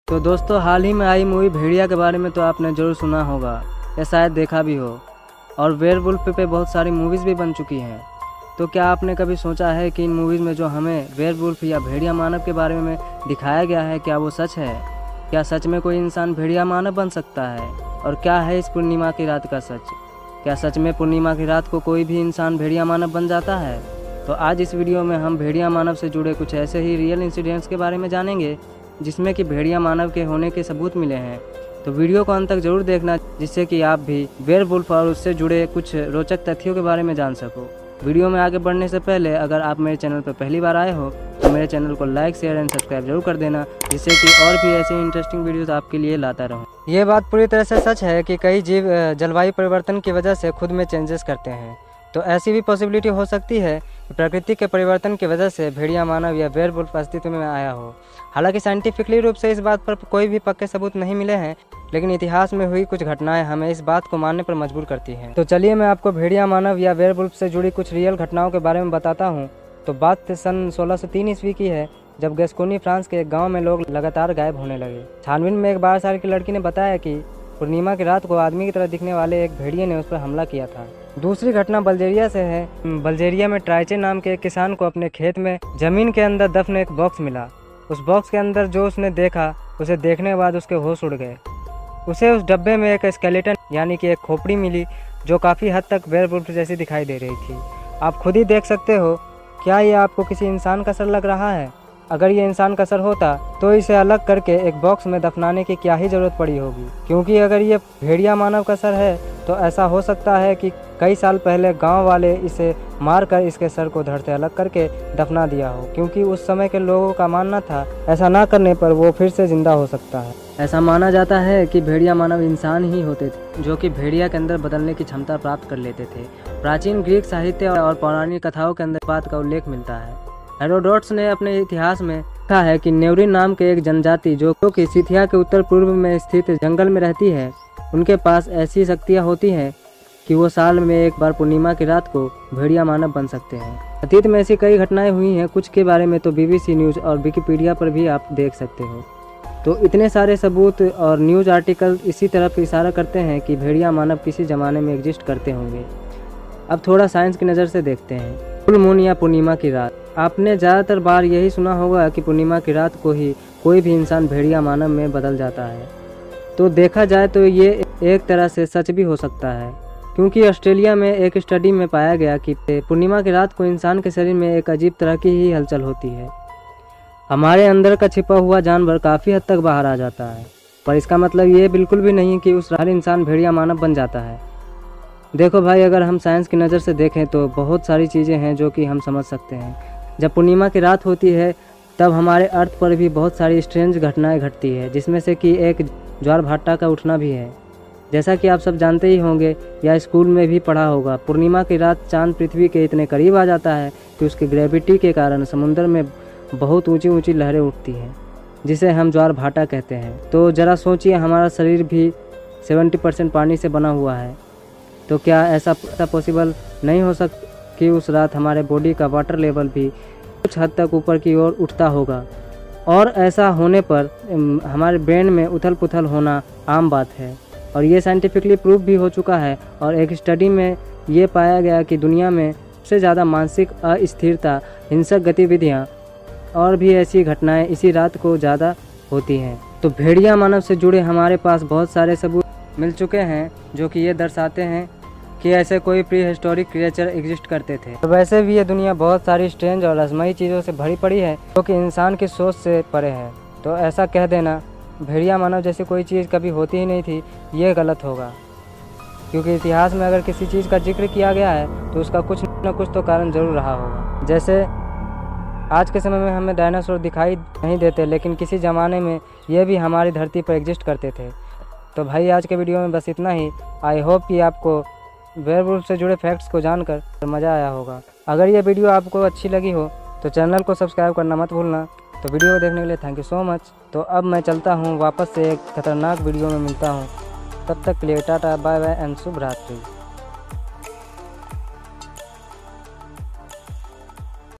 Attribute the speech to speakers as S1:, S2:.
S1: तो दोस्तों, हाल ही में आई मूवी भेड़िया के बारे में तो आपने ज़रूर सुना होगा या शायद देखा भी हो। और वेयरवुल्फ पे बहुत सारी मूवीज़ भी बन चुकी हैं। तो क्या आपने कभी सोचा है कि इन मूवीज़ में जो हमें वेयरवुल्फ या भेड़िया मानव के बारे में दिखाया गया है, क्या वो सच है? क्या सच में कोई इंसान भेड़िया मानव बन सकता है? और क्या है इस पूर्णिमा की रात का सच? क्या सच में पूर्णिमा की रात को कोई भी इंसान भेड़िया मानव बन जाता है? तो आज इस वीडियो में हम भेड़िया मानव से जुड़े कुछ ऐसे ही रियल इंसिडेंट्स के बारे में जानेंगे जिसमें कि भेड़िया मानव के होने के सबूत मिले हैं। तो वीडियो को अंत तक जरूर देखना, जिससे कि आप भी वेयरवुल्फ और उससे जुड़े कुछ रोचक तथ्यों के बारे में जान सको। वीडियो में आगे बढ़ने से पहले अगर आप मेरे चैनल पर पहली बार आए हो तो मेरे चैनल को लाइक, शेयर एंड सब्सक्राइब जरूर कर देना, जिससे कि और भी ऐसे इंटरेस्टिंग वीडियोस आपके लिए लाता रहूं। ये बात पूरी तरह से सच है कि कई जीव जलवायु परिवर्तन की वजह से खुद में चेंजेस करते हैं। तो ऐसी भी पॉसिबिलिटी हो सकती है कि प्रकृति के परिवर्तन की वजह से भेड़िया मानव या वेयरवुल्फ अस्तित्व में आया हो। हालांकि साइंटिफिकली रूप से इस बात पर कोई भी पक्के सबूत नहीं मिले हैं, लेकिन इतिहास में हुई कुछ घटनाएं हमें इस बात को मानने पर मजबूर करती हैं। तो चलिए मैं आपको भेड़िया मानव या वेयरवुल्फ से जुड़ी कुछ रियल घटनाओं के बारे में बताता हूँ। तो बात सन 1603 ईस्वी की है, जब गैस्कोनी फ्रांस के एक गाँव में लोग लगातार गायब होने लगे। छानबीन में एक 12 साल की लड़की ने बताया कि पूर्णिमा की रात को आदमी की तरह दिखने वाले एक भेड़िए ने उस पर हमला किया था। दूसरी घटना बल्गेरिया से है। बल्गेरिया में ट्राइचे नाम के एक किसान को अपने खेत में जमीन के अंदर दफन एक बॉक्स मिला। उस बॉक्स के अंदर जो उसने देखा, उसे देखने के बाद उसके होश उड़ गए। उसे उस डब्बे में एक स्केलेटन यानी कि एक खोपड़ी मिली, जो काफ़ी हद तक वेयरवुल्फ जैसी दिखाई दे रही थी। आप खुद ही देख सकते हो। क्या ये आपको किसी इंसान का सर लग रहा है? अगर ये इंसान का सर होता तो इसे अलग करके एक बॉक्स में दफनाने की क्या ही ज़रूरत पड़ी होगी, क्योंकि अगर ये भेड़िया मानव का सर है तो ऐसा हो सकता है कि कई साल पहले गांव वाले इसे मारकर इसके सर को धड़ से अलग करके दफना दिया हो, क्योंकि उस समय के लोगों का मानना था ऐसा ना करने पर वो फिर से जिंदा हो सकता है। ऐसा माना जाता है कि भेड़िया मानव इंसान ही होते थे जो कि भेड़िया के अंदर बदलने की क्षमता प्राप्त कर लेते थे। प्राचीन ग्रीक साहित्य और पौराणिक कथाओं के अंदर बात का उल्लेख मिलता है। हेरोडोटस ने अपने इतिहास में लिखा है कि नेवरिन नाम के एक जनजाति जो कि सिथिया के उत्तर पूर्व में स्थित जंगल में रहती है, उनके पास ऐसी शक्तियाँ होती हैं कि वो साल में एक बार पूर्णिमा की रात को भेड़िया मानव बन सकते हैं। अतीत में ऐसी कई घटनाएं हुई हैं, कुछ के बारे में तो BBC न्यूज़ और विकिपीडिया पर भी आप देख सकते हो। तो इतने सारे सबूत और न्यूज़ आर्टिकल इसी तरफ इशारा करते हैं कि भेड़िया मानव किसी ज़माने में एग्जिस्ट करते होंगे। अब थोड़ा साइंस की नज़र से देखते हैं। फुल मून या पूर्णिमा की रात। आपने ज़्यादातर बार यही सुना होगा कि पूर्णिमा की रात को ही कोई भी इंसान भेड़िया मानव में बदल जाता है। तो देखा जाए तो ये एक तरह से सच भी हो सकता है, क्योंकि ऑस्ट्रेलिया में एक स्टडी में पाया गया कि पूर्णिमा की रात को इंसान के शरीर में एक अजीब तरह की ही हलचल होती है। हमारे अंदर का छिपा हुआ जानवर काफ़ी हद तक बाहर आ जाता है, पर इसका मतलब ये बिल्कुल भी नहीं कि उस हर इंसान भेड़िया मानव बन जाता है। देखो भाई, अगर हम साइंस की नज़र से देखें तो बहुत सारी चीज़ें हैं जो कि हम समझ सकते हैं। जब पूर्णिमा की रात होती है तब हमारे अर्थ पर भी बहुत सारी स्ट्रेंज घटनाएं घटती है, जिसमें से कि एक ज्वार भाटा का उठना भी है। जैसा कि आप सब जानते ही होंगे या स्कूल में भी पढ़ा होगा, पूर्णिमा की रात चांद पृथ्वी के इतने करीब आ जाता है कि उसकी ग्रेविटी के कारण समुद्र में बहुत ऊंची ऊंची लहरें उठती हैं, जिसे हम ज्वार भाटा कहते हैं। तो ज़रा सोचिए, हमारा शरीर भी 70% पानी से बना हुआ है, तो क्या ऐसा पॉसिबल नहीं हो सकता कि उस रात हमारे बॉडी का वाटर लेवल भी कुछ हद तक ऊपर की ओर उठता होगा? और ऐसा होने पर हमारे ब्रेन में उथल पुथल होना आम बात है, और ये साइंटिफिकली प्रूव भी हो चुका है। और एक स्टडी में ये पाया गया कि दुनिया में सबसे ज़्यादा मानसिक अस्थिरता, हिंसक गतिविधियाँ और भी ऐसी घटनाएं इसी रात को ज़्यादा होती हैं। तो भेड़िया मानव से जुड़े हमारे पास बहुत सारे सबूत मिल चुके हैं जो कि ये दर्शाते हैं कि ऐसे कोई प्री हिस्टोरिक क्रिएचर एग्जिस्ट करते थे। तो वैसे भी ये दुनिया बहुत सारी स्ट्रेंज और रहस्यमयी चीज़ों से भरी पड़ी है जो कि इंसान की सोच से परे है। तो ऐसा कह देना भेड़िया मानव जैसी कोई चीज़ कभी होती ही नहीं थी, ये गलत होगा, क्योंकि इतिहास में अगर किसी चीज़ का जिक्र किया गया है तो उसका कुछ न कुछ तो कारण ज़रूर रहा होगा। जैसे आज के समय में हमें डायनासोर दिखाई नहीं देते, लेकिन किसी ज़माने में ये भी हमारी धरती पर एग्जिस्ट करते थे। तो भाई, आज के वीडियो में बस इतना ही। आई होप कि आपको वेयरवुल्फ से जुड़े फैक्ट्स को जानकर मज़ा आया होगा। अगर ये वीडियो आपको अच्छी लगी हो तो चैनल को सब्सक्राइब करना मत भूलना। तो वीडियो को देखने के लिए थैंक यू सो मच। तो अब मैं चलता हूँ, वापस से एक खतरनाक वीडियो में मिलता हूँ। तब तक के लिए टाटा, बाय बाय एंड शुभ रात्रि।